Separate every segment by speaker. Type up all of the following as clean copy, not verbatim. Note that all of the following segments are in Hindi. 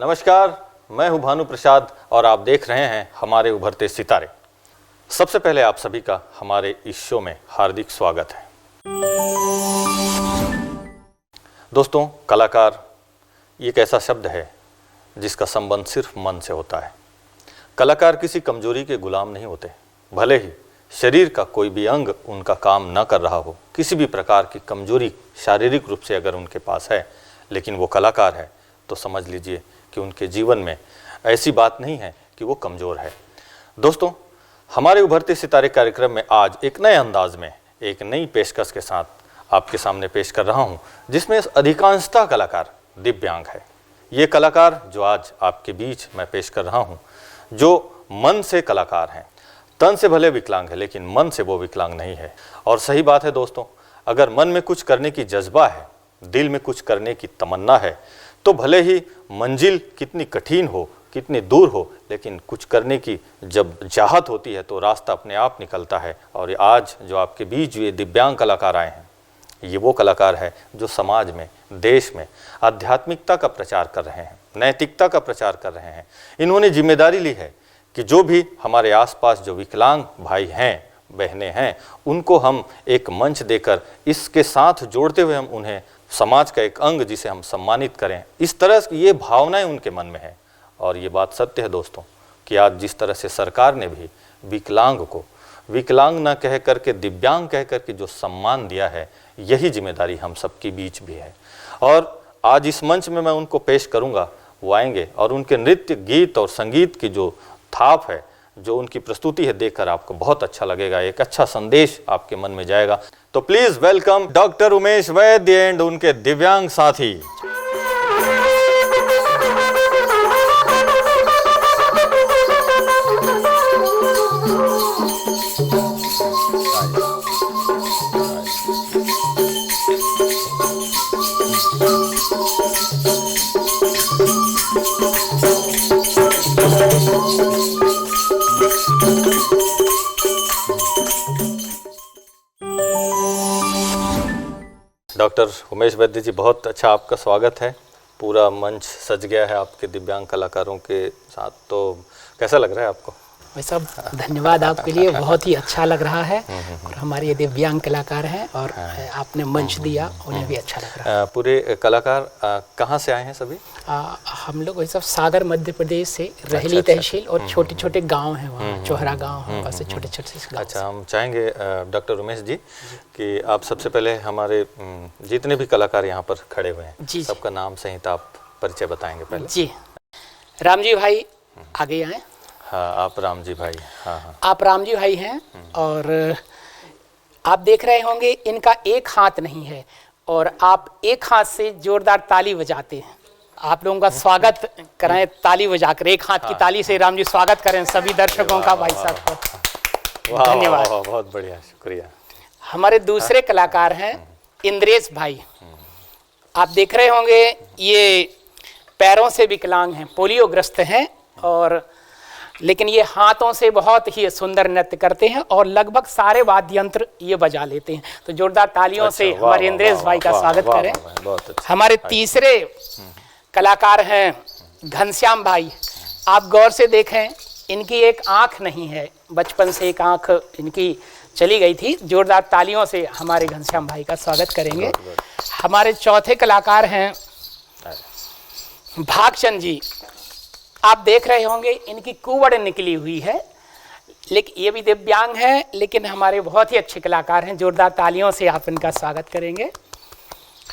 Speaker 1: नमस्कार, मैं हूं भानु प्रसाद और आप देख रहे हैं हमारे उभरते सितारे। सबसे पहले आप सभी का हमारे इस शो में हार्दिक स्वागत है। दोस्तों, कलाकार एक ऐसा शब्द है जिसका संबंध सिर्फ मन से होता है। कलाकार किसी कमजोरी के गुलाम नहीं होते, भले ही शरीर का कोई भी अंग उनका काम न कर रहा हो, किसी भी प्रकार की कमजोरी शारीरिक रूप से अगर उनके पास है, लेकिन वो कलाकार है तो समझ लीजिए कि उनके जीवन में ऐसी बात नहीं है कि वो कमज़ोर है। दोस्तों, हमारे उभरते सितारे कार्यक्रम में आज एक नए अंदाज में एक नई पेशकश के साथ आपके सामने पेश कर रहा हूं, जिसमें अधिकांशतः कलाकार दिव्यांग है। ये कलाकार जो आज आपके बीच मैं पेश कर रहा हूं, जो मन से कलाकार हैं, तन से भले विकलांग है लेकिन मन से वो विकलांग नहीं है। और सही बात है दोस्तों, अगर मन में कुछ करने की जज्बा है, दिल में कुछ करने की तमन्ना है, तो भले ही मंजिल कितनी कठिन हो, कितनी दूर हो, लेकिन कुछ करने की जब चाहत होती है तो रास्ता अपने आप निकलता है। और आज जो आपके बीच ये दिव्यांग कलाकार आए हैं, ये वो कलाकार है जो समाज में, देश में आध्यात्मिकता का प्रचार कर रहे हैं, नैतिकता का प्रचार कर रहे हैं। इन्होंने जिम्मेदारी ली है कि जो भी हमारे आसपास जो विकलांग भाई हैं, बहनें हैं, उनको हम एक मंच देकर इसके साथ जोड़ते हुए हम उन्हें समाज का एक अंग जिसे हम सम्मानित करें, इस तरह की ये भावनाएं उनके मन में है। और ये बात सत्य है दोस्तों कि आज जिस तरह से सरकार ने भी विकलांग को विकलांग न कह करके दिव्यांग कह करके जो सम्मान दिया है, यही जिम्मेदारी हम सबके बीच भी है। और आज इस मंच में मैं उनको पेश करूंगा, वो आएंगे और उनके नृत्य, गीत और संगीत की जो थाप है, जो उनकी प्रस्तुति है, देखकर आपको बहुत अच्छा लगेगा, एक अच्छा संदेश आपके मन में जाएगा। तो please welcome doctor Umesh Vaidya and उनके दिव्यांग साथी। डॉक्टर उमेश वैद्य जी, बहुत अच्छा आपका स्वागत है। पूरा मंच सज गया है आपके दिव्यांग कलाकारों के साथ, तो कैसा लग रहा है आपको?
Speaker 2: भाई साहब, धन्यवाद आपके लिए, बहुत ही अच्छा लग रहा है। और हमारे ये दिव्यांग कलाकार हैं और आपने मंच दिया, उन्हें भी अच्छा लग रहा है।
Speaker 1: पूरे कलाकार कहाँ से आए हैं सभी?
Speaker 2: हम लोग वैसे सागर मध्य प्रदेश से, रहली तहसील और छोटे छोटे गांव हैं वहाँ, चोहरा गांव है, वैसे छोटे छोटे गांव।
Speaker 1: अच्छा, हम चाहेंगे डॉक्टर उमेश जी कि आप सबसे पहले हमारे जितने भी कलाकार यहाँ पर खड़े हुए हैं, सबका नाम सहित आप परिचय बताएंगे पहले।
Speaker 2: जी, राम जी भाई आगे आए।
Speaker 1: हाँ, आप राम जी भाई। हाँ,
Speaker 2: आप राम जी भाई हैं और आप देख रहे होंगे इनका एक हाथ नहीं है और आप एक हाथ से जोरदार ताली बजाते हैं। आप लोगों का स्वागत कराएं ताली बजाकर, एक हाथ की ताली से राम जी स्वागत करें सभी दर्शकों का, भाई साहब को धन्यवाद।
Speaker 1: बहुत बढ़िया, शुक्रिया।
Speaker 2: हमारे दूसरे कलाकार हैं इंद्रेश भाई। आप देख रहे होंगे ये पैरों से विकलांग हैं, पोलियोग्रस्त हैं, और लेकिन ये हाथों से बहुत ही सुंदर नृत्य करते हैं और लगभग सारे वाद्य यंत्र ये बजा लेते हैं। तो जोरदार तालियों से हमारे इंद्रेश भाई का स्वागत करें। हमारे तीसरे कलाकार हैं घनश्याम भाई। आप गौर से देखें, इनकी एक आंख नहीं है, बचपन से एक आंख इनकी चली गई थी। जोरदार तालियों से हमारे घनश्याम भाई का स्वागत करेंगे। हमारे चौथे कलाकार हैं भागचंद जी। आप देख रहे होंगे इनकी कुवड़ निकली हुई है, लेकिन ये भी दिव्यांग हैं, लेकिन हमारे बहुत ही अच्छे कलाकार हैं। जोरदार तालियों से आप इनका स्वागत करेंगे।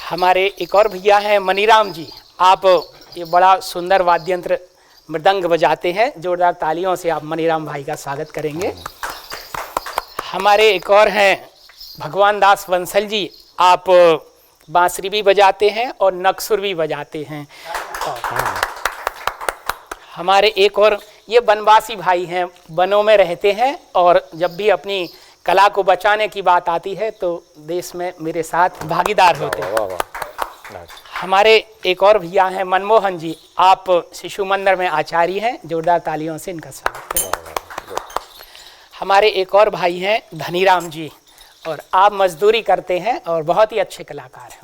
Speaker 2: हमारे एक और भैया हैं मनीराम जी। आप ये बड़ा सुंदर वाद्य यंत्र मृदंग बजाते हैं। जोरदार तालियों से आप मनीराम भाई का स्वागत करेंगे। हमारे एक और हैं भगवान दास बंसल जी। आप बांसुरी भी बजाते हैं और नक्सुर भी बजाते हैं। हमारे एक और ये बनवासी भाई हैं, वनों में रहते हैं और जब भी अपनी कला को बचाने की बात आती है तो देश में मेरे साथ भागीदार होते हैं। हमारे एक और भैया हैं मनमोहन जी। आप शिशु मंदिर में आचार्य हैं। जोरदार तालियों से इनका स्वागत करें। हमारे एक और भाई हैं धनीराम जी, और आप मजदूरी करते हैं और बहुत ही अच्छे कलाकार हैं।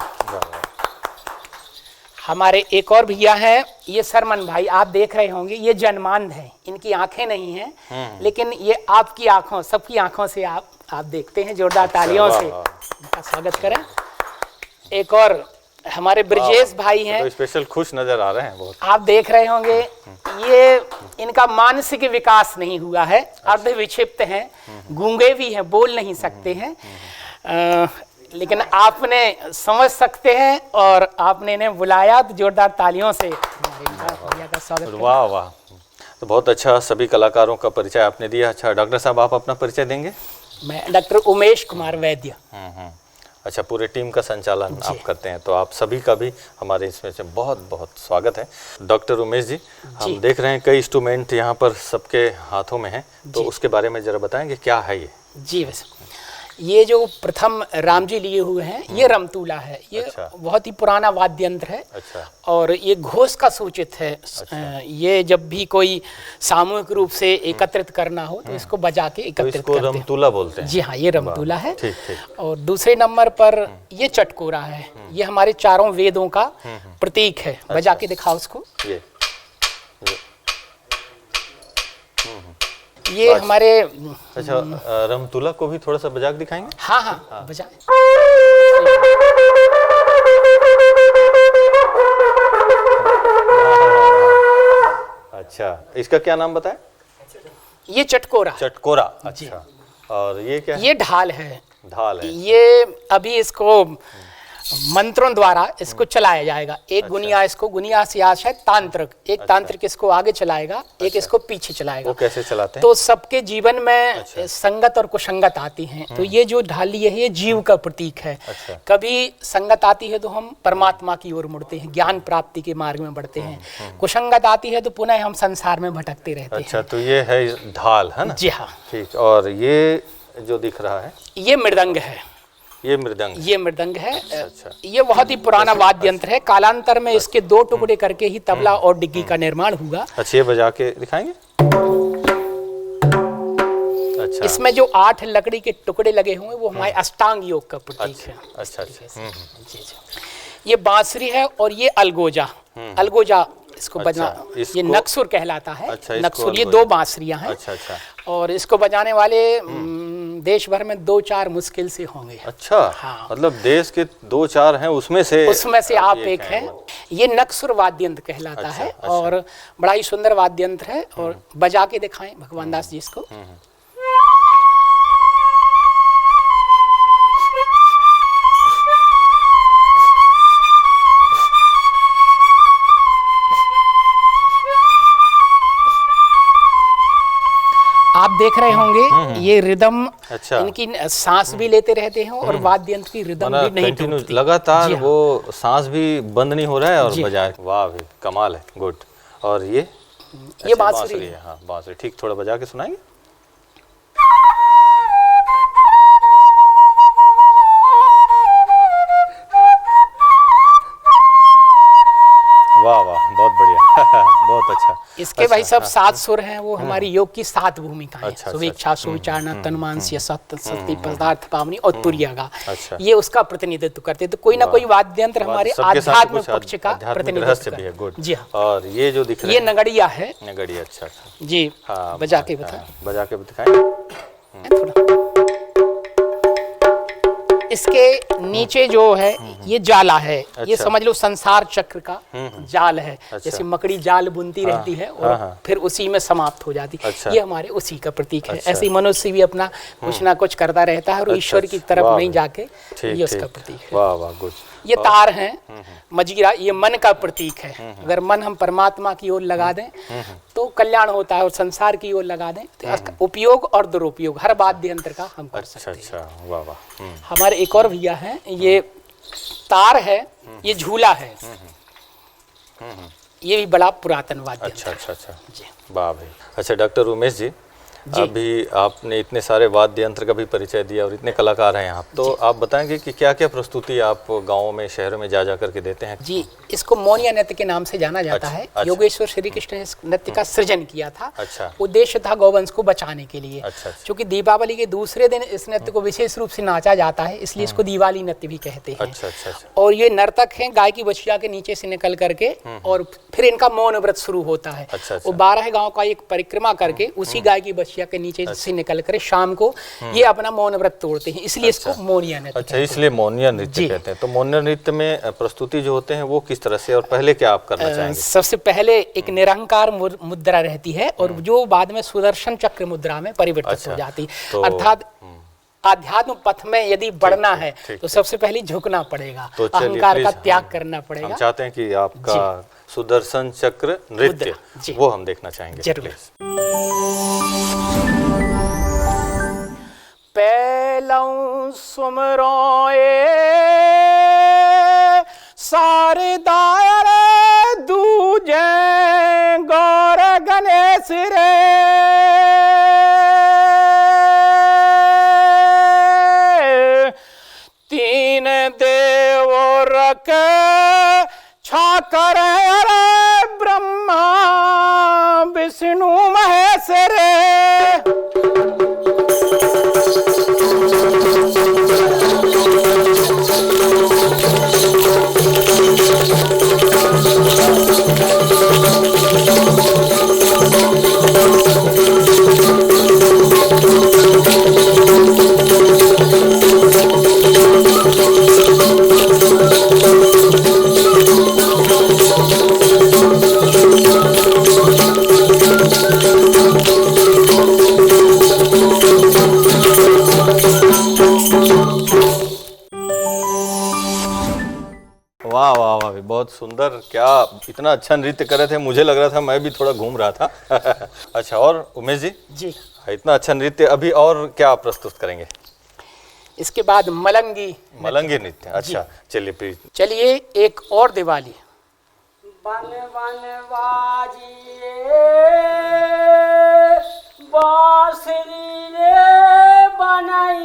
Speaker 2: हमारे एक और भैया हैं, ये सरमन भाई, आप देख रहे होंगे, ये जन्मांध हैं, इनकी आंखें नहीं हैं, लेकिन ये आपकी आंखों, सबकी आंखों से आप देखते हैं। जोरदार तालियों से इनका स्वागत करें। एक और हमारे ब्रजेश भाई हैं,
Speaker 1: तो स्पेशल खुश नजर आ रहे हैं बहुत।
Speaker 2: आप देख रहे होंगे, ये इनका मानसिक विकास नहीं हुआ है, अर्ध विक्षिप्त हैं, गूंगे भी हैं, बोल नहीं सकते हैं, लेकिन आपने समझ सकते हैं और आपने इन्हें बुलाया, तो जोरदार तालियों से भैया का स्वागत करें।
Speaker 1: वाह वाह, तो बहुत अच्छा सभी कलाकारों का परिचय आपने दिया। अच्छा डॉक्टर साहब, आप अपना परिचय देंगे?
Speaker 2: मैं डॉक्टर उमेश कुमार वैद्य।
Speaker 1: अच्छा, पूरे टीम का संचालन आप करते हैं, तो आप सभी का भी हमारे इसमें से बहुत बहुत स्वागत है। डॉक्टर उमेश जी, हम देख रहे हैं कई इंस्ट्रूमेंट यहाँ पर सबके हाथों में हैं, तो उसके बारे में जरा बताएंगे क्या है ये?
Speaker 2: जी वैसे ये जो प्रथम राम जी लिए हुए हैं, ये रमतूला है। ये
Speaker 1: अच्छा।
Speaker 2: बहुत ही पुराना वाद्य यंत्र है।
Speaker 1: अच्छा।
Speaker 2: और ये घोष का सूचित है।
Speaker 1: अच्छा।
Speaker 2: ये जब भी कोई सामूहिक रूप से एकत्रित करना हो तो इसको बजा के
Speaker 1: तो
Speaker 2: एकत्रित
Speaker 1: इसको
Speaker 2: करते हैं।
Speaker 1: रमतूला बोलते हैं?
Speaker 2: जी हाँ, ये रमतूला है।
Speaker 1: ठीक ठीक।
Speaker 2: और दूसरे नंबर पर ये चटकोरा है। ये हमारे चारों वेदों का प्रतीक है। बजा के दिखाओ उसको। ये हमारे,
Speaker 1: अच्छा, रमतूला को भी थोड़ा सा बजा के दिखाएंगे?
Speaker 2: हाँ हाँ, बजाएं।
Speaker 1: अच्छा, इसका क्या नाम बताएं?
Speaker 2: ये चटकोरा।
Speaker 1: चटकोरा। अच्छा, और ये क्या है?
Speaker 2: ये ढाल है।
Speaker 1: ढाल है।
Speaker 2: ये अभी इसको मंत्रों द्वारा इसको चलाया जाएगा। एक गुनिया, इसको गुनिया से आश है तांत्रिक, एक तांत्रिक इसको आगे चलाएगा, एक इसको पीछे चलाएगा।
Speaker 1: वो कैसे चलाते हैं?
Speaker 2: तो सबके जीवन में संगत और कुसंगत आती हैं। तो ये जो ढाली है, ये जीव का प्रतीक है। कभी संगत आती है तो हम परमात्मा की ओर मुड़ते हैं, ज्ञान प्राप्ति के मार्ग में बढ़ते हैं। कुसंगत आती है तो पुनः हम संसार में भटकते रहते हैं।
Speaker 1: अच्छा, तो ये है ढाल, है ना?
Speaker 2: जी हाँ।
Speaker 1: ठीक। और ये जो दिख रहा है,
Speaker 2: ये मृदंग है।
Speaker 1: ये मृदंग?
Speaker 2: ये मृदंग है।
Speaker 1: अच्छा। ये
Speaker 2: बहुत ही पुराना वाद्य यंत्र है। कालांतर में इसके दो टुकड़े करके ही तबला और डिग्गी का निर्माण हुआ।
Speaker 1: अच्छा, ये बजा के दिखाएंगे? अच्छा।
Speaker 2: इसमें जो 8 लकड़ी के टुकड़े लगे हुए वो हमारे अष्टांग योग का प्रतीक है।
Speaker 1: अच्छा अच्छा।
Speaker 2: जी। ये बांसुरी है और ये अलगोजा। अलगोजा इसको बजना, ये नक्सुर कहलाता है।
Speaker 1: अच्छा,
Speaker 2: नक्सुर, ये 2 बांसुरियां हैं।
Speaker 1: अच्छा अच्छा।
Speaker 2: और इसको बजाने वाले देश भर में 2-4 मुश्किल से होंगे।
Speaker 1: अच्छा।
Speaker 2: हाँ।
Speaker 1: मतलब देश के 2-4 हैं, उसमें से
Speaker 2: आप एक हैं। ये नक्सुर वाद्य यंत्र कहलाता है। और बड़ा ही सुंदर वाद्य यंत्र है। और बजा के दिखाएं भगवान दास जी इसको। आप देख रहे होंगे ये रिदम।
Speaker 1: अच्छा।
Speaker 2: इनकी सांस भी लेते रहते हैं और वाद्य यंत्र की रिदम भी नहीं टूटती।
Speaker 1: लगातार वो सांस भी बंद नहीं हो रहा है और बजा। वाह भी कमाल है। गुड। और ये
Speaker 2: बांसुरी है।
Speaker 1: हाँ, बांसुरी। ठीक, थोड़ा बजा के सुनाएंगे? वाह वाह, बहुत बढ़िया। बहुत अच्छा।
Speaker 2: इसके भाई सब 7 सुर हैं। वो हमारी योग की 7 भूमिकाएं हैं।
Speaker 1: अच्छा,
Speaker 2: सुविक्षा, सुविचारणा, तन्मांस्य, सत्य, सत्य, पदार्थ, पावनी और तुर्यागा।
Speaker 1: अच्छा।
Speaker 2: ये उसका प्रतिनिधित्व करते हैं। तो कोई ना कोई वाद्य यंत्र हमारे आध्यात्मिक पक्ष का प्रतिनिधित्व
Speaker 1: भी है। गुड।
Speaker 2: जी हाँ।
Speaker 1: और ये जो दिख रहा है,
Speaker 2: ये नगड़िया है।
Speaker 1: नगड़िया। अच्छा अच्छा।
Speaker 2: जी
Speaker 1: हाँ,
Speaker 2: बजा के बताएं।
Speaker 1: बजा के दिखाएं।
Speaker 2: इसके नीचे जो है ये जाला है। ये समझ लो संसार चक्र का जाल है। जैसे मकड़ी जाल बुनती रहती है और फिर उसी में समाप्त हो जाती है। ये हमारे उसी का प्रतीक है। ऐसे ही मनुष्य भी अपना कुछ ना कुछ करता रहता है और ईश्वर की तरफ नहीं जाके, ये उसका प्रतीक है।
Speaker 1: वाह वाह, गुड।
Speaker 2: ये तार हैं मजीरा, ये मन का प्रतीक है। अगर मन हम परमात्मा की ओर लगा दें तो कल्याण होता है, और संसार की ओर लगा दें तो इसका उपयोग और दुरुपयोग हर वाद्य यंत्र का हम कर सकते हैं।
Speaker 1: अच्छा, वाह वाह।
Speaker 2: हमारे एक और भैया हैं, ये तार है, ये झूला है। ये भी बड़ा पुरातन वाद्य।
Speaker 1: अच्छा अच्छा अच्छा। वाह भाई। अच्छा डॉक्टर उमेश जी, अभी आपने इतने सारे वाद्य यंत्र का भी परिचय दिया और इतने कलाकार हैं यहाँ, तो आप बताएंगे कि क्या क्या प्रस्तुति आप गाँव में शहरों में जा करके देते हैं?
Speaker 2: जी, इसको मोनिया नृत्य के नाम से जाना जाता है। योगेश्वर श्री कृष्ण ने इस नृत्य का सृजन किया था। उद्देश्य था गौवंश को बचाने के लिए। क्योंकि दीपावली के दूसरे दिन इस नृत्य को विशेष रूप से नाचा जाता है, इसलिए इसको दिवाली नृत्य भी कहते हैं। और ये नर्तक हैं गाय की बछिया के नीचे से निकल करके, और फिर इनका मौन व्रत शुरू होता है। वो 12 गांव का एक परिक्रमा करके उसी गाय की बछिया के नीचे से निकल कर शाम को ये अपना मौन व्रत तोड़ते हैं, इसलिए इसको मोनिया नृत्य
Speaker 1: इसलिए मोनिया नृत्य कहते हैं। तो मोनिया नृत्य में प्रस्तुति जो होते हैं वो किस तरह से, और पहले क्या आप करना चाहेंगे? सबसे
Speaker 2: पहले एक निरंकार मुद्रा रहती है, और जो बाद में सुदर्शन चक्र मुद्रा में परिवर्तित हो जाती है। अर्थात आध्यात्म पथ में यदि बढ़ना है तो सबसे पहले झुकना पड़ेगा, तो अहंकार का त्याग करना पड़ेगा।
Speaker 1: हम चाहते हैं कि आपका सुदर्शन चक्र नृत्य वो हम देखना चाहेंगे।
Speaker 2: जरूर। पहलौं सुमरोए शारदाय रे, दूजे गौर गणेश रे, तीन देवों रख छाकर रे, ब्रह्मा विष्णु महेश रे।
Speaker 1: वाह वाह वाह, बहुत सुंदर। क्या इतना अच्छा नृत्य कर रहे थे, मुझे लग रहा था मैं भी थोड़ा घूम रहा था। अच्छा, और उमेश जी?
Speaker 2: जी,
Speaker 1: इतना अच्छा नृत्य, अभी और क्या आप प्रस्तुत करेंगे?
Speaker 2: इसके बाद मलंगी
Speaker 1: नृत्य। अच्छा, चलिए प्लीज।
Speaker 2: चलिए एक और दिवाली।
Speaker 3: बन बन बाजिए बांसुरी रे, बनाई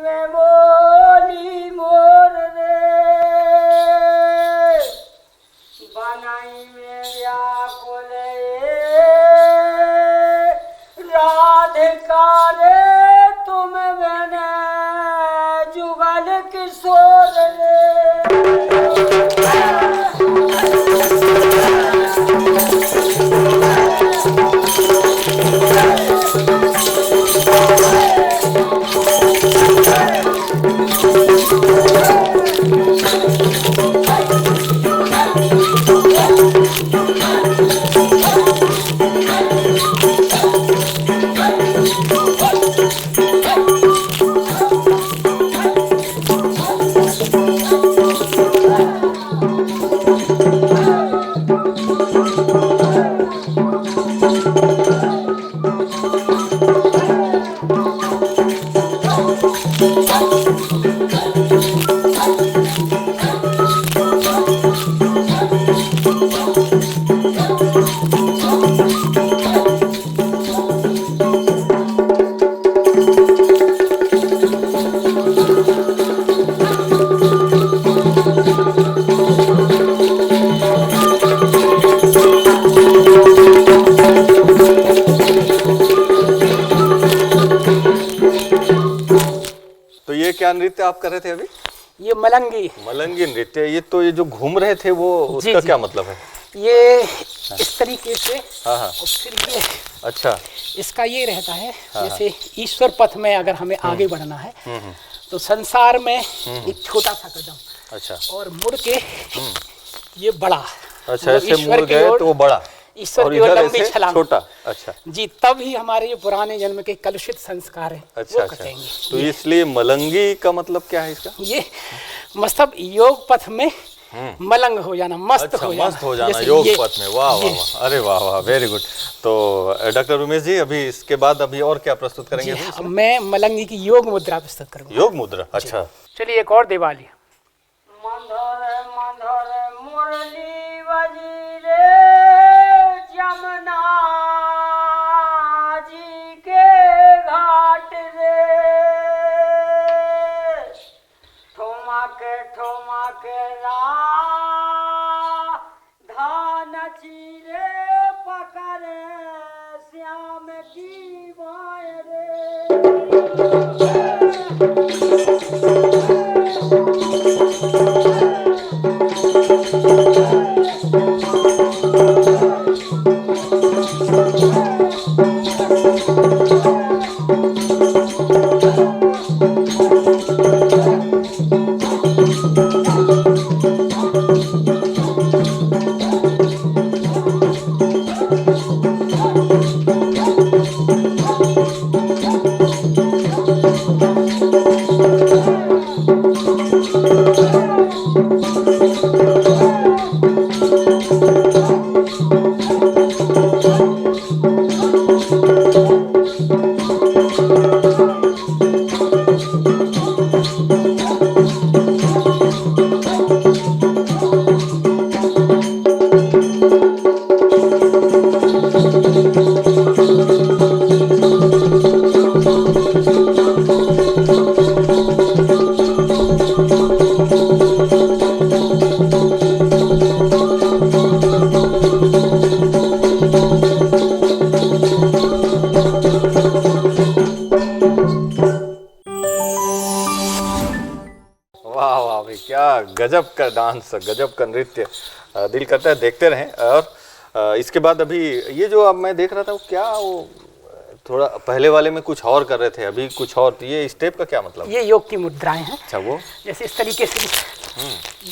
Speaker 3: में बोली मोर रे, बनाई में व्याकुल राधिका रे, तुम बने जुगल किशोर रे।
Speaker 1: क्या नृत्य आप कर रहे थे अभी?
Speaker 2: ये
Speaker 1: मलंगी नृत्य। ये तो ये जो घूम रहे थे वो उसका क्या मतलब है?
Speaker 2: ये इस तरीके से।
Speaker 1: हाँ।
Speaker 2: और फिर ये
Speaker 1: अच्छा,
Speaker 2: इसका ये रहता है जैसे ईश्वर पथ में अगर हमें आगे बढ़ना है तो संसार में एक छोटा सा कदम,
Speaker 1: अच्छा, और
Speaker 2: मुड़ के ये बड़ा।
Speaker 1: अच्छा, ऐसे मुड़ गए तो वो बड़ा,
Speaker 2: ईश्वर की ओर लंबी छलांग,
Speaker 1: छोटा। अच्छा
Speaker 2: जी, तब ही हमारे ये पुराने जन्म के कलुषित संस्कार है
Speaker 1: वो कटेंगे। तो इसलिए मलंगी का मतलब क्या है इसका?
Speaker 2: ये मतलब योग पथ में मलंग हो जाना, मस्त हो जाना
Speaker 1: योग पथ में। वाह वाह वाह, अरे वाह वाह, वेरी गुड। तो डॉक्टर उमेश जी, अभी इसके बाद अभी और क्या प्रस्तुत करेंगे?
Speaker 2: मैं मलंगी की योग मुद्रा प्रस्तुत करूंगा।
Speaker 1: योग मुद्रा, अच्छा।
Speaker 2: चलिए एक और दिवाली।
Speaker 3: मंधर मंधर मुरली बजी रे, जमुना पकड़े श्याम की बाएं रे
Speaker 1: वाह वाह भाई, क्या गजब का डांस, गजब का नृत्य। दिल करता है देखते रहें। और इसके बाद अभी ये जो अब मैं देख रहा था, वो क्या, वो थोड़ा पहले वाले में कुछ और कर रहे थे, अभी कुछ और, तो ये स्टेप का क्या मतलब?
Speaker 2: ये योग की मुद्राएं हैं।
Speaker 1: अच्छा, वो
Speaker 2: जैसे इस तरीके से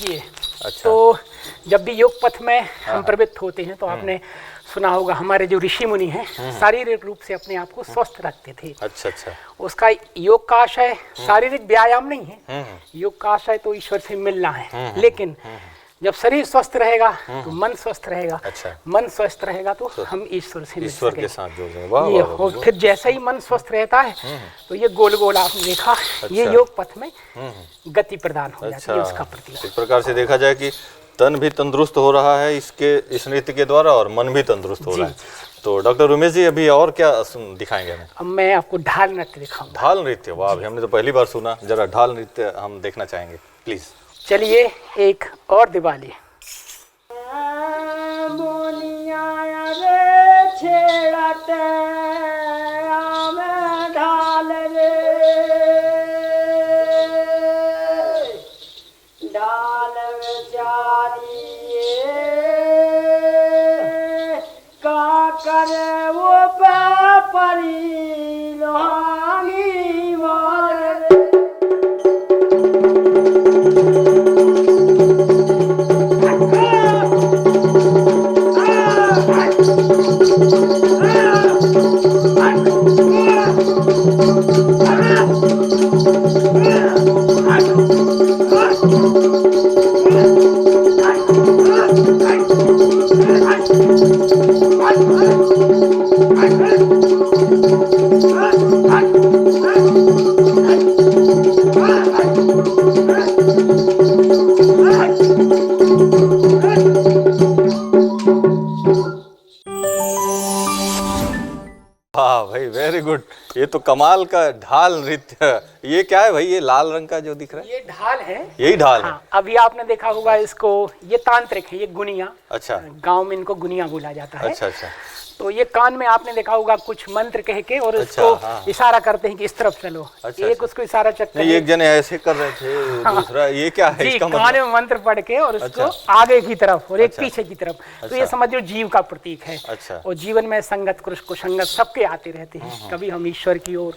Speaker 2: ये।
Speaker 1: अच्छा।
Speaker 2: तो जब भी योग पथ में हम प्रवृत्त होते हैं तो आपने सुना होगा हमारे जो ऋषि मुनि हैं शारीरिक रूप से अपने आप को स्वस्थ रखते थे।
Speaker 1: अच्छा अच्छा।
Speaker 2: उसका योग का आशय शारीरिक व्यायाम नहीं है, योग का आशय तो ईश्वर से मिलना है। लेकिन जब शरीर स्वस्थ रहेगा तो मन स्वस्थ रहेगा।
Speaker 1: अच्छा।
Speaker 2: मन स्वस्थ रहेगा तो हम ईश्वर से मिल
Speaker 1: ईश्वर
Speaker 2: सकेंगे।
Speaker 1: के साथ जुड़ गए। वाह
Speaker 2: ये
Speaker 1: वाह,
Speaker 2: और फिर जैसे ही मन स्वस्थ रहता है तो ये गोल गोल आपने देखा, ये योग पथ में गति प्रदान हो जाती है उसका प्रतीक।
Speaker 1: एक प्रकार से देखा जाए कि तन भी तंदुरुस्त हो रहा है इस नृत्य के द्वारा, और मन भी तंदुरुस्त हो रहा है। तो डॉक्टर उमेश जी अभी और क्या दिखाएंगे हमें?
Speaker 2: अब मैं आपको ढाल नृत्य दिखाऊंगा।
Speaker 1: ढाल नृत्य, वाह, अभी हमने तो पहली बार सुना। जरा ढाल नृत्य हम देखना चाहेंगे, प्लीज।
Speaker 2: चलिए एक और दिवाली।
Speaker 3: मोनिया रे छेड़ते आम ढाल रे ढाल बेचारी का करे वो परी लोहानी मार रे
Speaker 1: वाह भाई, वेरी गुड। ये तो कमाल का ढाल नृत्य। ये क्या है भाई, ये लाल रंग का जो दिख रहा है?
Speaker 2: ये ढाल है।
Speaker 1: यही ढाल है?
Speaker 2: हाँ, अभी आपने देखा होगा इसको, ये तांत्रिक है, ये गुनिया।
Speaker 1: अच्छा।
Speaker 2: गांव में इनको गुनिया बोला जाता है।
Speaker 1: अच्छा अच्छा।
Speaker 2: तो ये कान में आपने देखा होगा कुछ मंत्र कह के और
Speaker 1: अच्छा,
Speaker 2: उसको
Speaker 1: हाँ।
Speaker 2: इशारा करते हैं कि इस तरफ चलो।
Speaker 1: अच्छा,
Speaker 2: एक
Speaker 1: अच्छा।
Speaker 2: उसको इशारा चक्कर
Speaker 1: नहीं, एक जने ऐसे कर रहे थे, दूसरा ये क्या है
Speaker 2: जी,
Speaker 1: इसका
Speaker 2: कान
Speaker 1: मतलब?
Speaker 2: में मंत्र पढ़ के और उसको
Speaker 1: अच्छा।
Speaker 2: आगे की तरफ और एक
Speaker 1: अच्छा।
Speaker 2: पीछे की तरफ। तो
Speaker 1: अच्छा।
Speaker 2: ये समझो जीव का प्रतीक है।
Speaker 1: अच्छा।
Speaker 2: और जीवन में संगत कुसंगत सबके आते रहते हैं। कभी हम ईश्वर की ओर,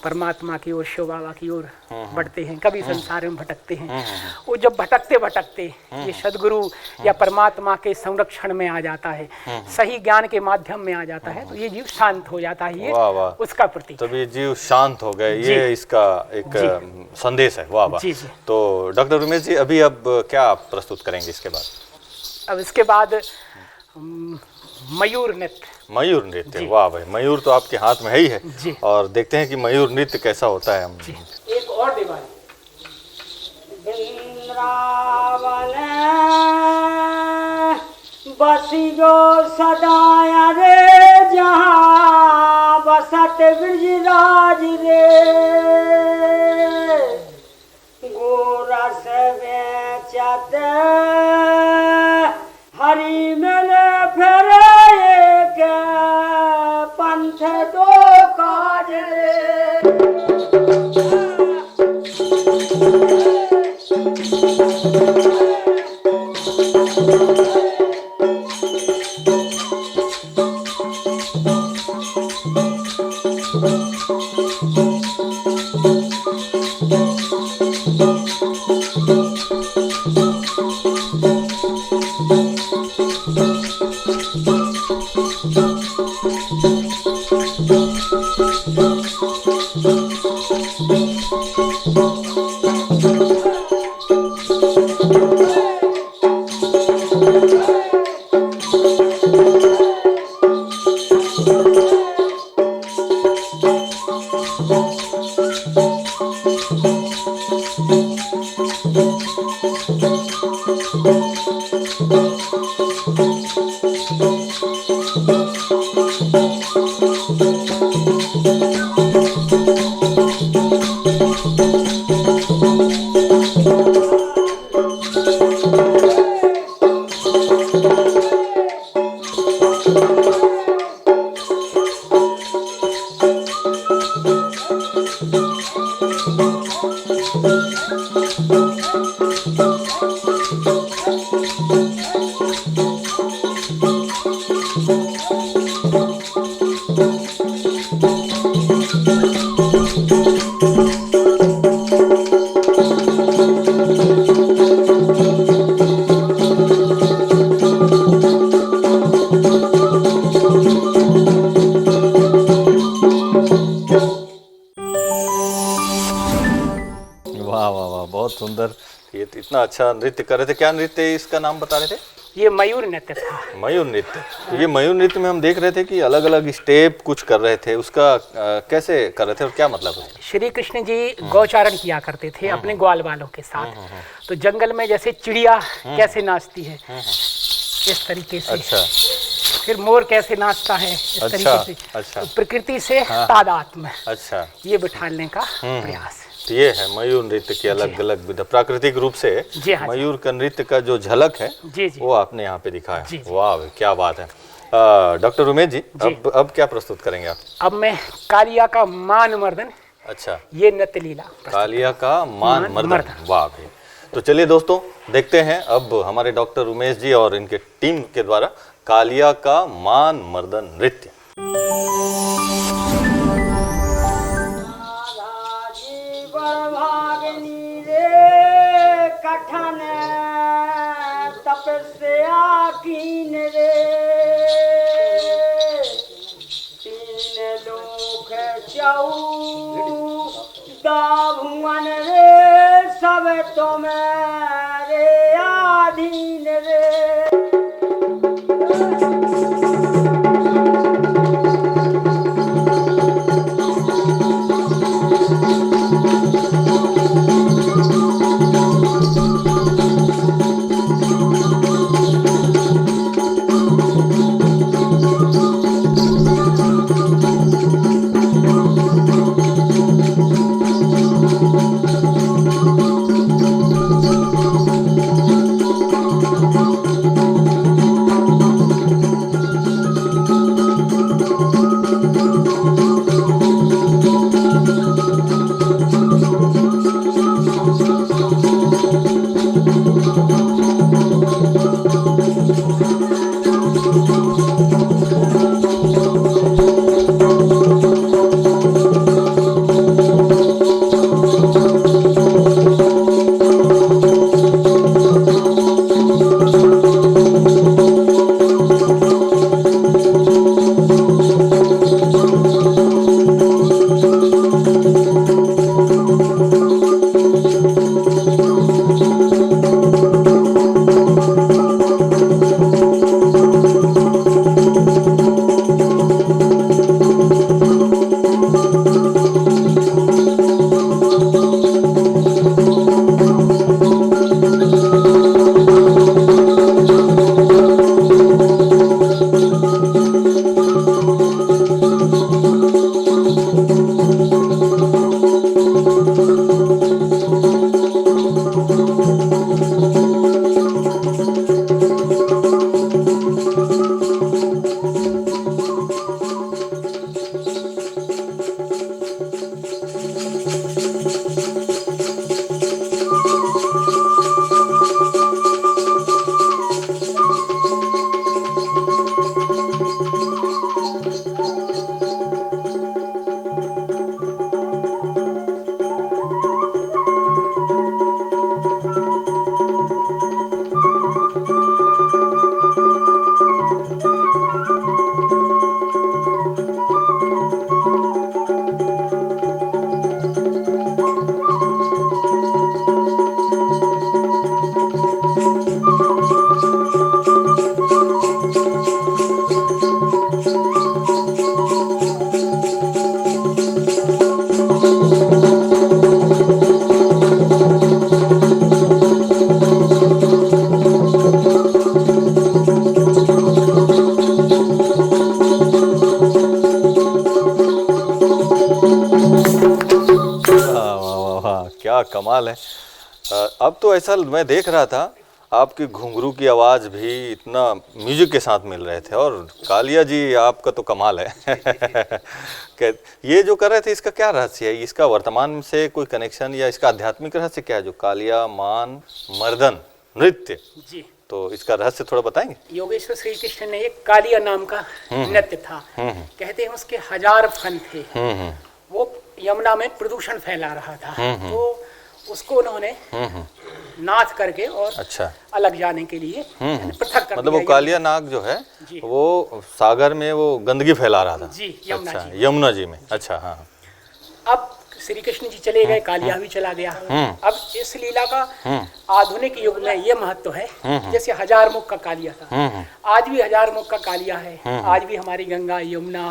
Speaker 2: परमात्मा की ओर, शिव बाबा की ओर बढ़ते हैं, कभी संसार में भटकते हैं। वो जब भटकते भटकते ये सदगुरु या परमात्मा के संरक्षण में आ जाता है, सही ज्ञान के माध्यम में आ जाता है, तो ये जीव शांत हो जाता है। ये
Speaker 1: वाह वाह,
Speaker 2: उसका प्रतीक।
Speaker 1: तब ये जीव शांत हो गए, ये इसका एक संदेश है। वाह वाह।
Speaker 2: जी जी।
Speaker 1: तो डॉक्टर उमेश जी अभी अब क्या प्रस्तुत करेंगे इसके बाद?
Speaker 2: अब इसके बाद मयूर नृत्य।
Speaker 1: मयूर नृत्य, वाह भाई, मयूर तो आपके हाथ में है ही है।
Speaker 2: जी।
Speaker 1: और देखते हैं कि मयूर नृत्य कैसा होता है। हम
Speaker 2: एक और दिवाली।
Speaker 3: वृंदावन बसी गो सदाया रे जहाँ बसत ब्रजराज रे गोरस बेचत हरि मिले फेरे
Speaker 1: वाह वाह वाह, बहुत सुंदर। ये तो इतना अच्छा नृत्य कर रहे थे। क्या नृत्य है, इसका नाम बता रहे थे?
Speaker 2: ये मयूर नृत्य था।
Speaker 1: मयूर नृत्य। तो ये मयूर नृत्य में हम देख रहे थे कि अलग अलग स्टेप कुछ कर रहे थे, उसका कैसे कर रहे थे और क्या मतलब है?
Speaker 2: श्री कृष्ण जी गौचारण किया करते थे अपने ग्वाल वालों के साथ। तो जंगल में जैसे चिड़िया कैसे नाचती है इस तरीके से,
Speaker 1: अच्छा,
Speaker 2: फिर मोर कैसे नाचता है इस
Speaker 1: अच्छा,
Speaker 2: तरीके से,
Speaker 1: अच्छा।
Speaker 2: तो प्रकृति से तादात्म्य
Speaker 1: अच्छा,
Speaker 2: ये बिठाने का प्रयास।
Speaker 1: तो ये है मयूर नृत्य की अलग अलग विधा। प्राकृतिक रूप से
Speaker 2: जी हाँ,
Speaker 1: मयूर का नृत्य का जो झलक है
Speaker 2: जी जी
Speaker 1: वो आपने यहाँ पे दिखाया।
Speaker 2: जी, जी।
Speaker 1: वाह, क्या बात है। डॉक्टर उमेश जी, अब क्या प्रस्तुत करेंगे आप?
Speaker 2: अब मैं कालिया का मान मर्दन,
Speaker 1: अच्छा,
Speaker 2: ये नृत्य लीला
Speaker 1: कालिया का मान मर्दन। वाह भाई। तो चलिए दोस्तों, देखते हैं अब हमारे डॉक्टर उमेश जी और इनके टीम के द्वारा कालिया का मान मर्दन नृत्य।
Speaker 3: भागनी रे कठन तपस्या कीन रे, तीन लोक चौ भुवन रे, सब तुम्हारे अधीन रे।
Speaker 1: क्या कमाल है। अब तो ऐसा मैं देख रहा था, आपकी घुंघरू की आवाज़ भी इतना म्यूजिक के साथ मिल रहे थे, और कालिया जी आपका तो कमाल है। ये जो कर रहे थे इसका क्या रहस्य है? इसका वर्तमान से कोई कनेक्शन या इसका आध्यात्मिक रहस्य क्या है? जो कालिया मान मर्दन नृत्य,
Speaker 2: जी,
Speaker 1: तो इसका रहस्य थोड़ा बताएंगे?
Speaker 2: योगेश्वर श्री कृष्ण ने एक कालिया नाम का नृत्य था, कहते हैं उसके 1000 फन थे। वो यमुना में प्रदूषण फैला रहा था, तो उसको उन्होंने नाथ करके और
Speaker 1: अच्छा
Speaker 2: अलग जाने के लिए पृथक कर
Speaker 1: मतलब वो
Speaker 2: दिया।
Speaker 1: कालिया नाग जो है वो सागर में वो गंदगी फैला रहा था।
Speaker 2: जी, यमुना
Speaker 1: अच्छा,
Speaker 2: जी।
Speaker 1: यमुना जी में। अच्छा, हाँ।
Speaker 2: अब श्री कृष्ण जी चले गए, कालिया भी चला गया। अब इस लीला का आधुनिक युग में ये महत्व है, जैसे 1000 मुख का कालिया था, आज भी 1000 मुख का कालिया है। आज भी हमारी गंगा यमुना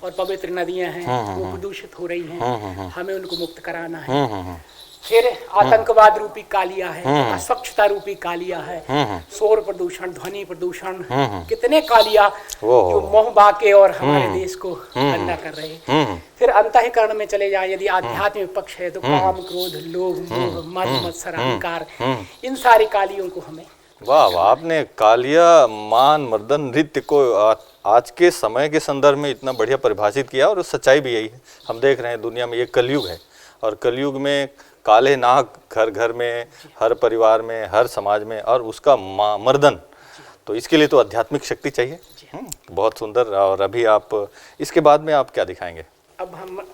Speaker 2: और पवित्र नदियां हैं, वो प्रदूषित हो रही हैं, हमें उनको मुक्त कराना है। फिर आतंकवाद रूपी कालिया है, अस्वच्छता रूपी कालिया है, शोर प्रदूषण, ध्वनि प्रदूषण, कितने कालिया जो मोह बाके और हमारे देश को गंदा कर रहे हैं। फिर अंतःकरण में चले जाए, यदि आध्यात्मिक पक्ष है तो काम, क्रोध, लोभ, मोह, मद, मत्सर, अहंकार, इन सारी कालियों को हमें।
Speaker 1: वाह वाह, आपने कालिया मान मर्दन नृत्य को आज के समय के संदर्भ में इतना बढ़िया परिभाषित किया, और सच्चाई भी यही है। हम देख रहे हैं दुनिया में ये कलयुग है, और कलयुग में काले नाग घर घर में, हर परिवार में, हर समाज में, और उसका मर्दन, तो इसके लिए तो आध्यात्मिक शक्ति चाहिए। बहुत सुंदर। और अभी आप इसके बाद में आप क्या दिखाएंगे?
Speaker 2: अब हम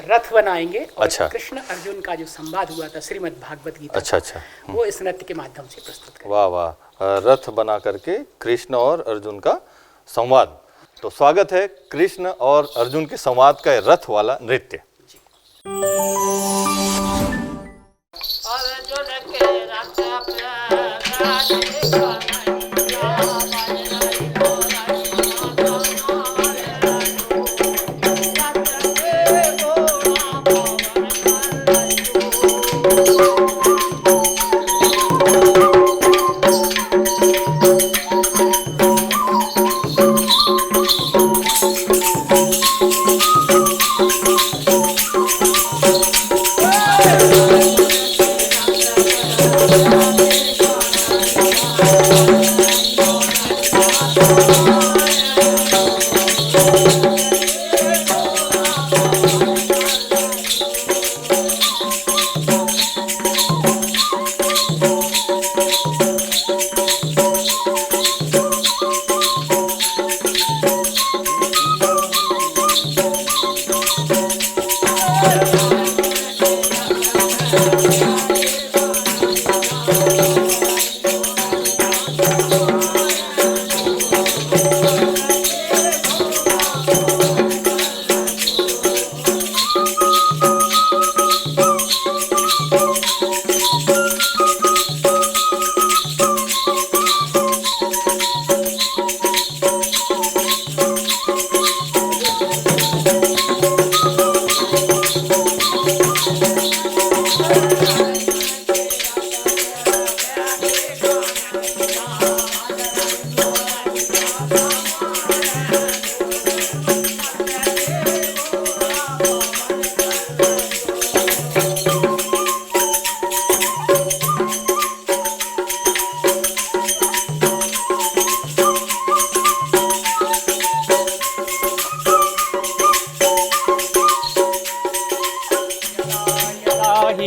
Speaker 2: रथ बनाएंगे, और
Speaker 1: अच्छा।
Speaker 2: कृष्ण अर्जुन का जो संवाद हुआ था श्रीमद् भागवत गीता,
Speaker 1: अच्छा अच्छा,
Speaker 2: वो इस नृत्य के माध्यम से प्रस्तुत करेंगे।
Speaker 1: वाह वाह, रथ बना करके कृष्ण और अर्जुन का संवाद। तो स्वागत है कृष्ण और अर्जुन के संवाद का रथ वाला नृत्य।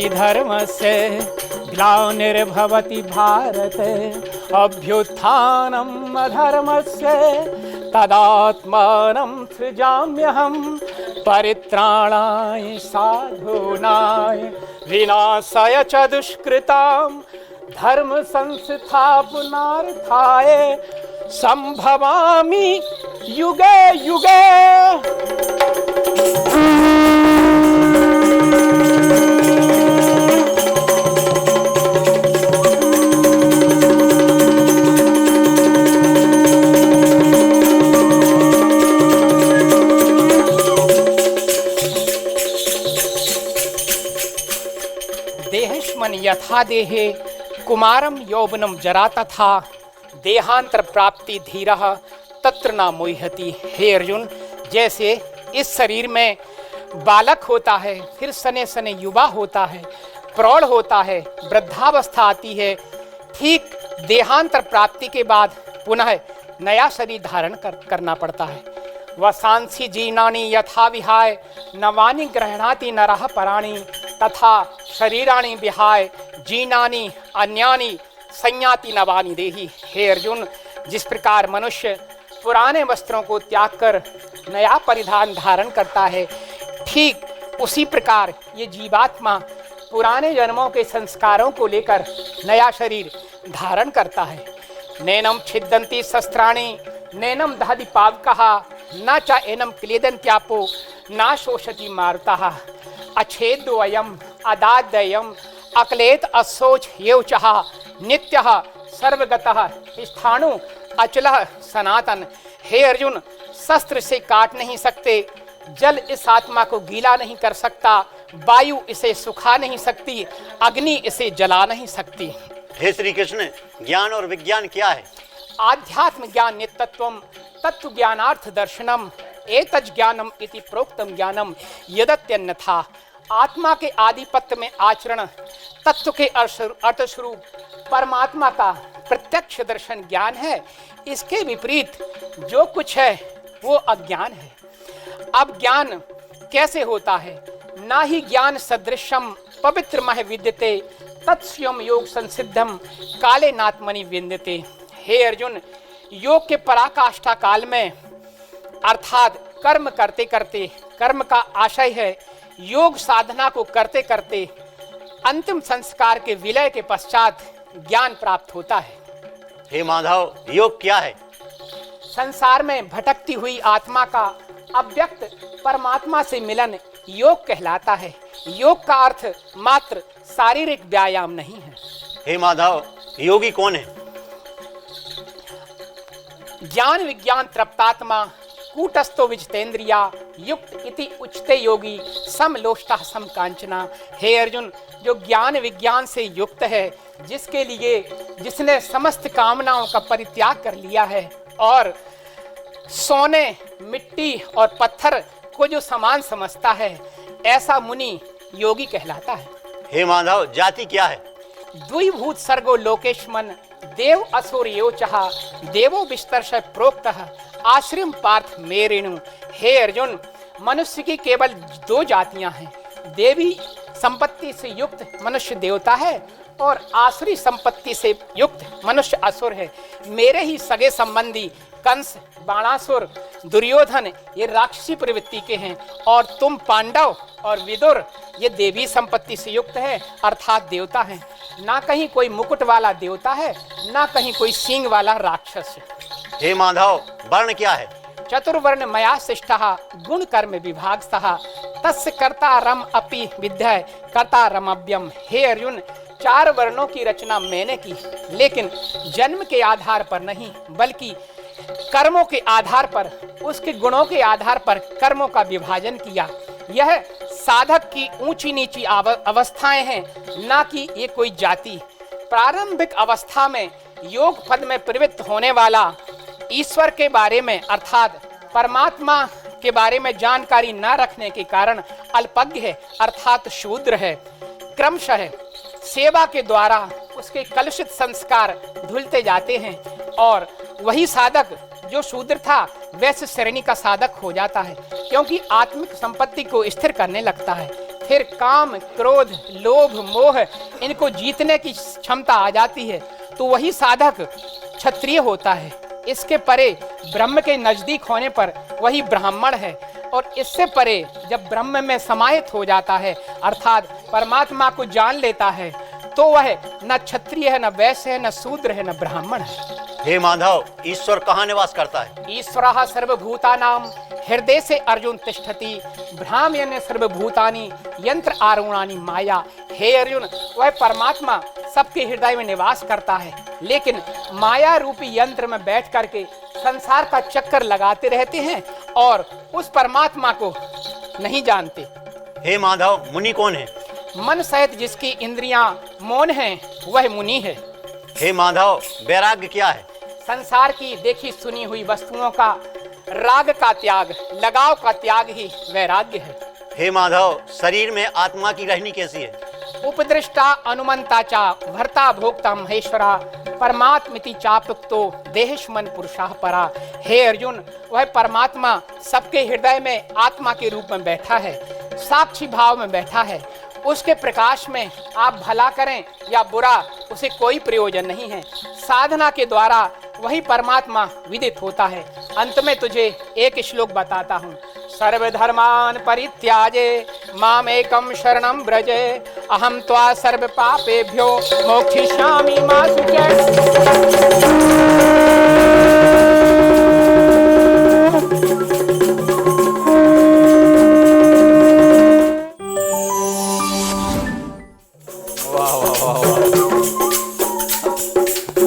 Speaker 2: धर्मस्य ग्लानिर्भवति भारत अभ्युत्थानम् अधर्मस्य तदात्मानं सृजाम्यहं परित्राणाय साधूनाय विनाशाय च दुष्कृतां धर्म संस्थापनार्थाय संभवामि युगे युगे। देहस्मन यथा देहे कुमारम यौवनम जरा तथा देहांतर प्राप्ति धीरः तत्र न मोहति। हे अर्जुन, जैसे इस शरीर में बालक होता है, फिर सने सने युवा होता है, प्रौढ़ होता है, वृद्धावस्था आती है, ठीक देहांतर प्राप्ति के बाद पुनः नया शरीर धारण करना पड़ता है। वसांसी जीनानि यथा विहाय नवानि गृह्णाति नरः पराणि तथा शरीराणि विहाय जीनानि अन्यानि संयाति नवानि देहि। हे अर्जुन, जिस प्रकार मनुष्य पुराने वस्त्रों को त्याग कर नया परिधान धारण करता है, ठीक उसी प्रकार ये जीवात्मा पुराने जन्मों के संस्कारों को लेकर नया शरीर धारण करता है। नैनम छिद्दन्ति शस्त्राणि नैनम दहति पावकः न च एनम क्लेदन्त्यापो न शोषति मारुतः अच्छेद्योऽयम् अदाद्ययम् अक्लेत असोच येवचः नित्यः सर्वगतः स्थाणु अचलः सनातन। हे अर्जुन, शस्त्र से काट नहीं सकते, जल इस आत्मा को गीला नहीं कर सकता, वायु इसे सुखा नहीं सकती, अग्नि इसे जला नहीं सकती।
Speaker 4: हे श्री कृष्ण, ज्ञान और विज्ञान क्या है?
Speaker 2: आध्यात्म ज्ञान नित्यत्वम तत्व ज्ञानार्थ दर्शनम एतज् ज्ञानम इति प्रोक्तम ज्ञानम यदत्यन्यथा। आत्मा के आधिपत्य में आचरण तत्व के अर्थ स्वरूप परमात्मा का प्रत्यक्ष दर्शन ज्ञान है। इसके विपरीत जो कुछ है वो अज्ञान है। अब ज्ञान कैसे होता है? ना ही ज्ञान सदृशम पवित्रमह विद्यते तत्स्वयं योग संसिद्धम काले नात्मनि विन्द्यते। हे अर्जुन, योग के पराकाष्ठा काल में अर्थात कर्म करते करते, कर्म का आशय है योग साधना को करते करते अंतिम संस्कार के विलय के पश्चात ज्ञान प्राप्त होता है।
Speaker 4: हे माधव, योग क्या है?
Speaker 2: संसार में भटकती हुई आत्मा का अव्यक्त परमात्मा से मिलन योग कहलाता है। योग का अर्थ मात्र शारीरिक व्यायाम नहीं है।
Speaker 4: हे माधव, योगी कौन है?
Speaker 2: ज्ञान विज्ञान तृप्तात्मा कूटस्थो विजितेन्द्रिया युक्त इति उच्चते योगी समलोष्टः समकांचना। हे अर्जुन, जो ज्ञान विज्ञान से युक्त है, जिसके लिए जिसने समस्त कामनाओं का परित्याग कर लिया है और सोने मिट्टी और पत्थर को जो समान समझता है, ऐसा मुनि योगी कहलाता है।
Speaker 4: हे माधव, जाति क्या है?
Speaker 2: द्विभूत सर्गो लोकेशमन देव असुर योचः देवो विस्तर्ष प्रोक्तः आश्रम पार्थ मेरेणु। हे अर्जुन, मनुष्य की केवल दो जातियां हैं। देवी संपत्ति से युक्त मनुष्य देवता है और आसुरी संपत्ति से युक्त मनुष्य असुर है। मेरे ही सगे संबंधी कंस, बाणासुर, दुर्योधन ये राक्षसी प्रवृत्ति के हैं और तुम पांडव और विदुर ये देवी संपत्ति से युक्त है अर्थात देवता हैं। ना कहीं कोई मुकुट वाला देवता है, ना कहीं कोई सींग वाला राक्षस है।
Speaker 4: हे माधव, वर्ण क्या है?
Speaker 2: चतुर्वर्ण मया सृष्टः गुण कर्म विभागस्तः तस्य कर्ता रम अपि विद्यते कर्ता रमव्यम। हे अर्जुन, चार वर्णों की रचना मैंने की, लेकिन जन्म के आधार पर नहीं बल्कि कर्मों के आधार पर, उसके गुणों के आधार पर कर्मों का विभाजन किया। यह साधक की ऊंची नीची अवस्थाएं हैं, ना कि ये कोई जाति। प्रारंभिक अवस्था में योग पद में प्रवृत्त होने वाला ईश्वर के बारे में अर्थात परमात्मा के बारे में जानकारी न रखने के कारण अल्पज्ञ है अर्थात शूद्र है। क्रमशः सेवा के द्वारा उसके कलुषित संस्कार धुलते जाते हैं और वही साधक जो शूद्र था वैसे श्रेणी का साधक हो जाता है, क्योंकि आत्मिक संपत्ति को स्थिर करने लगता है। फिर काम, क्रोध, लोभ, मोह इनको जीतने की क्षमता आ जाती है, तो वही साधक क्षत्रिय होता है। इसके परे ब्रह्म के नजदीक होने पर वही ब्राह्मण है और इससे परे जब ब्रह्म में समाहित हो जाता है अर्थात परमात्मा को जान लेता है, तो वह न क्षत्रिय है, न वैश्य है, न शूद्र है, न ब्राह्मण है।
Speaker 4: हे माधव, ईश्वर कहाँ निवास करता है?
Speaker 2: ईश्वरः सर्वभूतानां हृदय से अर्जुन तिष्ठति भ्राम्यन्य सर्वभूतानि यंत्र आरूणानि माया। हे अर्जुन, वह परमात्मा सबके हृदय में निवास करता है, लेकिन माया रूपी यंत्र में बैठ करके संसार का चक्कर लगाते रहते हैं और उस परमात्मा को नहीं जानते।
Speaker 4: हे माधव, मुनि कौन है?
Speaker 2: मन सहित जिसकी इंद्रियां मौन हैं, वह मुनि है।
Speaker 4: हे माधव, वैराग्य क्या है?
Speaker 2: संसार की देखी सुनी हुई वस्तुओं का राग का त्याग, लगाव का त्याग ही वैराग्य है।
Speaker 4: हे माधव, शरीर में आत्मा की रहनी कैसी है?
Speaker 2: उपदृष्टा अनुमंता चा भर्ता भोक्ता महेश्वरा परमात्मिति चापयुक्तो देहेश मन पुरुषाः परा। हे अर्जुन, वह परमात्मा सबके हृदय में आत्मा के रूप में बैठा है, साक्षी भाव में बैठा है। उसके प्रकाश में आप भला करें या बुरा, उसे कोई प्रयोजन नहीं है। साधना के द्वारा वही परमात्मा विदित होता है। अंत में तुझे एक श्लोक बताता हूँ। सर्वधर्मान परित्याजे मामेकं शरणं व्रजे, अहम त्वा सर्व पापेभ्यो मोक्षयिष्यामि मा शुचः।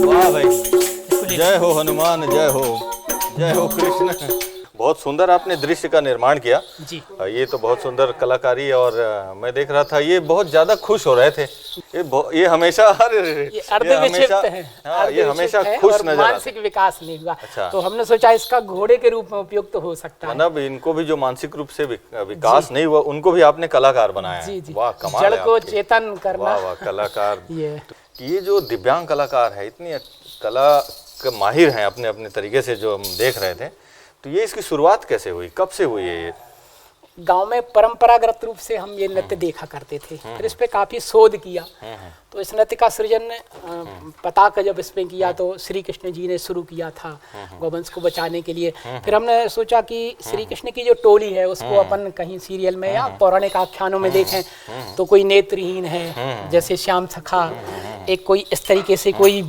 Speaker 1: वाह भाई, जय हो हनुमान, जय हो कृष्ण। बहुत सुंदर आपने दृश्य का निर्माण किया
Speaker 2: जी।
Speaker 1: ये तो बहुत सुंदर कलाकारी। और मैं देख रहा था ये बहुत ज्यादा खुश हो रहे थे। ये हमेशा
Speaker 2: ये अर्धविक्षिप्त है,
Speaker 1: हाँ, ये हमेशा
Speaker 2: अर्धविक्षिप्त
Speaker 1: खुश
Speaker 2: है और
Speaker 1: नजर आते।
Speaker 2: मानसिक विकास नहीं हुआ।
Speaker 1: अच्छा।
Speaker 2: तो हमने सोचा इसका घोड़े के रूप में उपयुक्त हो सकता है।
Speaker 1: मतलब इनको भी जो मानसिक रूप से विकास नहीं हुआ, उनको भी आपने कलाकार बनाया
Speaker 2: जी
Speaker 1: है।
Speaker 2: जी।
Speaker 1: वाह, कमाल
Speaker 2: जड़
Speaker 1: है
Speaker 2: को
Speaker 1: आपकी।
Speaker 2: चेतन करना।
Speaker 1: वाह वाह, कलाकार।
Speaker 2: ये
Speaker 1: जो दिव्यांग कलाकार है, इतनी कला के माहिर हैं अपने अपने तरीके से, जो हम देख रहे थे, तो ये इसकी शुरुआत कैसे हुई, कब से हुई है ये?
Speaker 2: गांव में परंपरागत रूप से हम ये नृत्य देखा करते थे, फिर इस पे काफी शोध किया। तो इस नृत्य का सृजन पता का जब इसमें किया तो श्री कृष्ण जी ने शुरू किया था गोवंश को बचाने के लिए। फिर हमने सोचा कि श्री कृष्ण की जो टोली है उसको अपन कहीं सीरियल में या पौराणिक आख्यानों में देखें तो कोई नेत्रहीन है जैसे श्याम सखा, एक कोई इस तरीके से कोई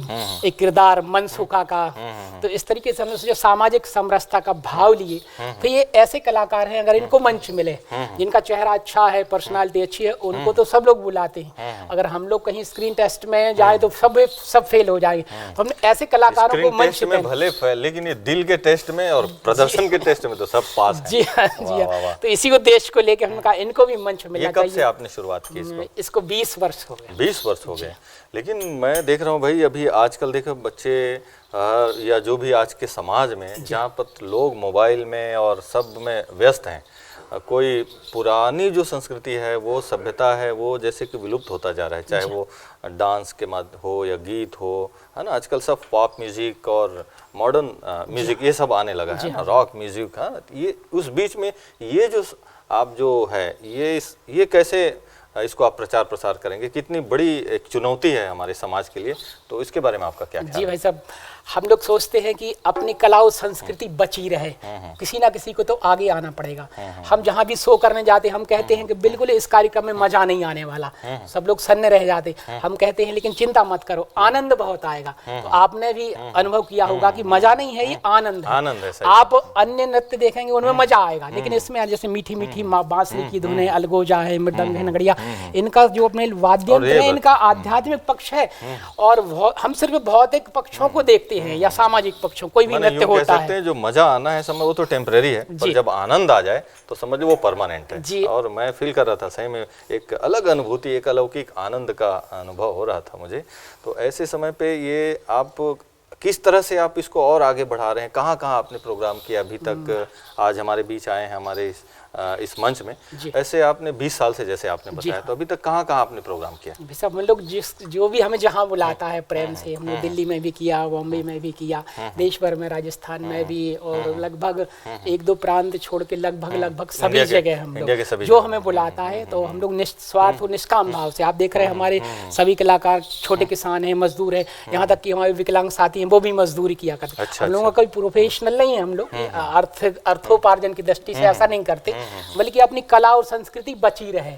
Speaker 2: एक किरदार मनसुखा का। तो इस तरीके से हमने सोचा सामाजिक समरसता का भाव लिए। तो ये ऐसे कलाकार हैं, अगर इनको मंच मिले, जिनका चेहरा अच्छा है, पर्सनालिटी अच्छी है, उनको तो सब लोग बुलाते हैं। अगर हम लोग कहीं स्क्रीन टेस्ट में जाए तो सब फेल हो जाएंगे। तो हमने ऐसे कलाकारों को मंच
Speaker 1: में भले फेल, लेकिन ये दिल के टेस्ट में और प्रदर्शन के टेस्ट में तो सब पास हैं।
Speaker 2: जी हाँ, जी हाँ। तो इसी उद्देश्य को लेकर हमने कहा इनको भी मंच मिलना चाहिए।
Speaker 1: कब से आपने शुरुआत की
Speaker 2: इसको 20 वर्ष हो गए।
Speaker 1: 20 वर्ष हो गए। लेकिन मैं देख रहा हूँ भाई, अभी आजकल देखो बच्चे या जो भी आज के समाज में जहाँ पर लोग मोबाइल में और सब में व्यस्त हैं, कोई पुरानी जो संस्कृति है, वो सभ्यता है, वो जैसे कि विलुप्त होता जा रहा है। चाहे वो डांस के माध्यम हो या गीत हो, है ना। आजकल सब पॉप म्यूजिक और मॉडर्न म्यूजिक ये सब आने लगा है ना, रॉक म्यूजिक। हाँ, ये उस बीच में ये जो आप जो है ये कैसे इसको आप प्रचार प्रसार करेंगे? कितनी बड़ी एक चुनौती है हमारे समाज के लिए, तो इसके बारे में आपका क्या ख्याल है?
Speaker 2: जी भाई साहब, हम लोग सोचते हैं कि अपनी कला और संस्कृति बची रहे, किसी ना किसी को तो आगे आना पड़ेगा। हम जहाँ भी शो करने जाते हैं हम कहते हैं कि बिल्कुल इस कार्यक्रम में मजा नहीं आने वाला, सब लोग सन्ने रह जाते। हम कहते हैं लेकिन चिंता मत करो, आनंद बहुत आएगा। तो आपने भी अनुभव किया होगा कि मजा नहीं है, ये आनंद है।
Speaker 1: आनंद है।
Speaker 2: आप अन्य नृत्य देखेंगे उनमें मजा आएगा, लेकिन इसमें जैसे मीठी मीठी बांसुरी की धुनें, अलगोजा है, मृदंग है, नगड़िया, इनका जो अपने वाद्य यंत्र है, इनका आध्यात्मिक पक्ष है। और हम सिर्फ भौतिक पक्षों को देखते हैं या सामाजिक पक्षों, कोई भी नृत्य होता है।
Speaker 1: जो मजा आना है समय वो तो टेम्परेरी है, पर जब आनंद आ जाए तो समझ वो परमानेंट है। और मैं फील कर रहा था सही में एक अलग अनुभूति, एक अलौकिक आनंद का अनुभव हो रहा था मुझे। तो ऐसे समय पे ये आप किस तरह से आप इसको और आगे बढ़ा रहे हैं? कहाँ कहाँ आपने प्रोग्राम किया अभी तक? आज हमारे बीच आए हैं हमारे इस मंच में। ऐसे आपने 20 साल से, जैसे आपने बताया, तो अभी तक कहाँ कहाँ आपने प्रोग्राम किया?
Speaker 2: सब हम लोग जो भी हमें जहाँ बुलाता है प्रेम से, हमने दिल्ली में भी किया, बॉम्बे में भी किया, देश भर में, राजस्थान में भी, और लगभग 1-2 प्रांत छोड़ के लगभग सभी जगह हम लोग जो हमें बुलाता है तो हम लोग निस्वार्थ और निष्काम भाव से। आप देख रहे हैं हमारे सभी कलाकार छोटे किसान हैं, मजदूर है, यहाँ तक कि हमारे विकलांग साथी हैं वो भी मजदूरी किया करते हैं। हम लोगों का कोई प्रोफेशनल नहीं है, हम लोग अर्थोपार्जन की दृष्टि से ऐसा नहीं करते, बल्कि अपनी कला और संस्कृति बची रहे।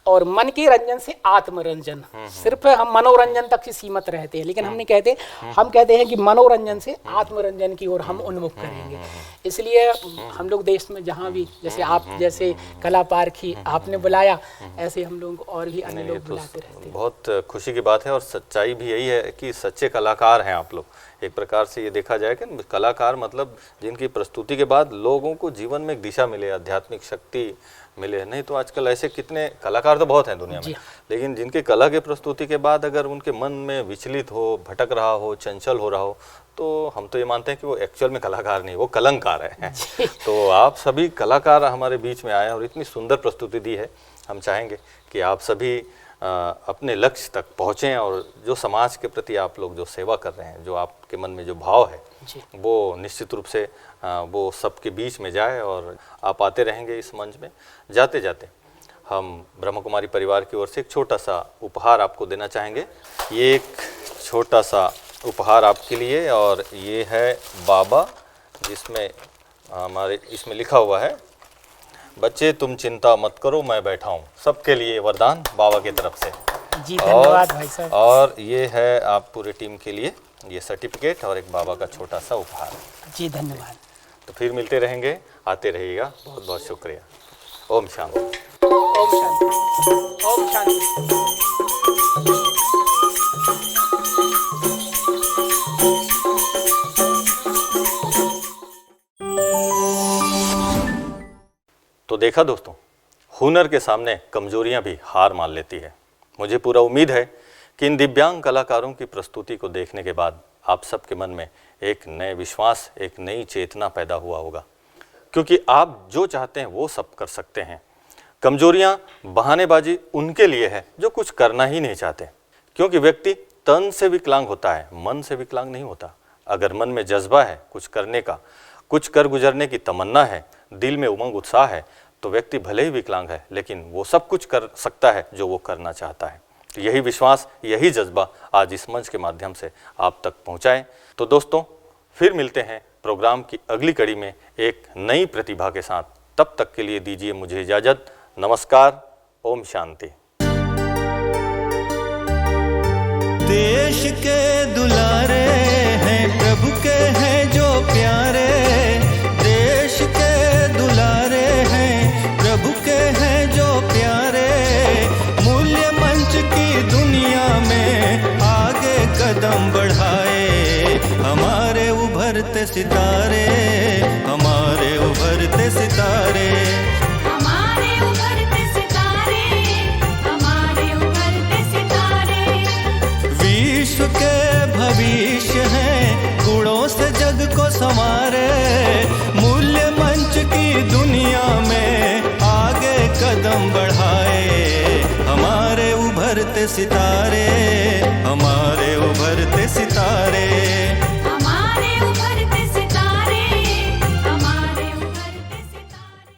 Speaker 2: और मन के रंजन से आत्मरंजन, सिर्फ हम मनोरंजन तक ही सीमित रहते हैं, लेकिन हम कहते हैं कि मनोरंजन से आत्मरंजन की ओर हम उन्मुख करेंगे। इसलिए हम लोग देश में जहाँ भी, जैसे आप जैसे कला पारखी आपने बुलाया, ऐसे हम लोग और भी अन्य लोग बुलाते रहते हैं।
Speaker 1: बहुत खुशी की बात है, और सच्चाई भी यही है कि सच्चे कलाकार हैं आप लोग। एक प्रकार से ये देखा जाए कि कलाकार मतलब जिनकी प्रस्तुति के बाद लोगों को जीवन में एक दिशा मिले, आध्यात्मिक शक्ति मिले। नहीं तो आजकल ऐसे कितने कलाकार तो बहुत हैं दुनिया में, लेकिन जिनके कला के प्रस्तुति के बाद अगर उनके मन में विचलित हो, भटक रहा हो, चंचल हो रहा हो, तो हम तो ये मानते हैं कि वो एक्चुअल में कलाकार नहीं, वो कलंकार है। तो आप सभी कलाकार हमारे बीच में आए और इतनी सुंदर प्रस्तुति दी है। हम चाहेंगे कि आप सभी अपने लक्ष्य तक पहुँचें और जो समाज के प्रति आप लोग जो सेवा कर रहे हैं, जो आपके मन में जो भाव है
Speaker 2: जी।
Speaker 1: वो निश्चित रूप से वो सबके बीच में जाए और आप आते रहेंगे इस मंच में। जाते जाते हम ब्रह्म कुमारी परिवार की ओर से एक छोटा सा उपहार आपको देना चाहेंगे। ये एक छोटा सा उपहार आपके लिए, और ये है बाबा, जिसमें हमारे इसमें लिखा हुआ है, बच्चे तुम चिंता मत करो मैं बैठा हूँ। सबके लिए वरदान बाबा की तरफ से।
Speaker 2: जी धन्यवाद भाई साहब।
Speaker 1: और ये है आप पूरे टीम के लिए ये सर्टिफिकेट और एक बाबा का छोटा सा उपहार।
Speaker 2: जी धन्यवाद।
Speaker 1: तो फिर मिलते रहेंगे, आते रहिएगा। बहुत बहुत शुक्रिया। ओम शांति।
Speaker 2: ओम शांति। ओम शांति।
Speaker 1: तो देखा दोस्तों, हुनर के सामने कमजोरियां भी हार मान लेती है। मुझे पूरा उम्मीद है कि इन दिव्यांग कलाकारों की प्रस्तुति को देखने के बाद आप सबके मन में एक नए विश्वास, एक नई चेतना पैदा हुआ होगा, क्योंकि आप जो चाहते हैं वो सब कर सकते हैं। कमजोरियां, बहानेबाजी उनके लिए है जो कुछ करना ही नहीं चाहते, क्योंकि व्यक्ति तन से विकलांग होता है, मन से विकलांग नहीं होता। अगर मन में जज्बा है कुछ करने का, कुछ कर गुजरने की तमन्ना है, दिल में उमंग उत्साह है, तो व्यक्ति भले ही विकलांग है लेकिन वो सब कुछ कर सकता है जो वो करना चाहता है। तो यही विश्वास, यही जज्बा आज इस मंच के माध्यम से आप तक पहुंचाएं। तो दोस्तों, फिर मिलते हैं प्रोग्राम की अगली कड़ी में एक नई प्रतिभा के साथ। तब तक के लिए दीजिए मुझे इजाज़त। नमस्कार। ओम शांति।
Speaker 5: देश के दुलारे हैं, प्रभु के हैं जो प्यारे। देश के दुलारे हैं, प्रभु के हैं जो प्यारे। मूल्य मंच की दुनिया में आगे कदम बढ़ाए। हमारे उभरते सितारे, हमारे उभरते सितारे।
Speaker 6: हमारे उभरते सितारे, हमारे उभरते सितारे।
Speaker 5: विश्व के भविष्य हैं, गुणों से जग को संवारे। मूल्य मंच की दुनिया में आगे कदम बढ़ाए। हमारे उभरते सितारे, हमारे उभरते सितारे।
Speaker 6: हमारे उभरते सितारे, हमारे उभरते सितारे।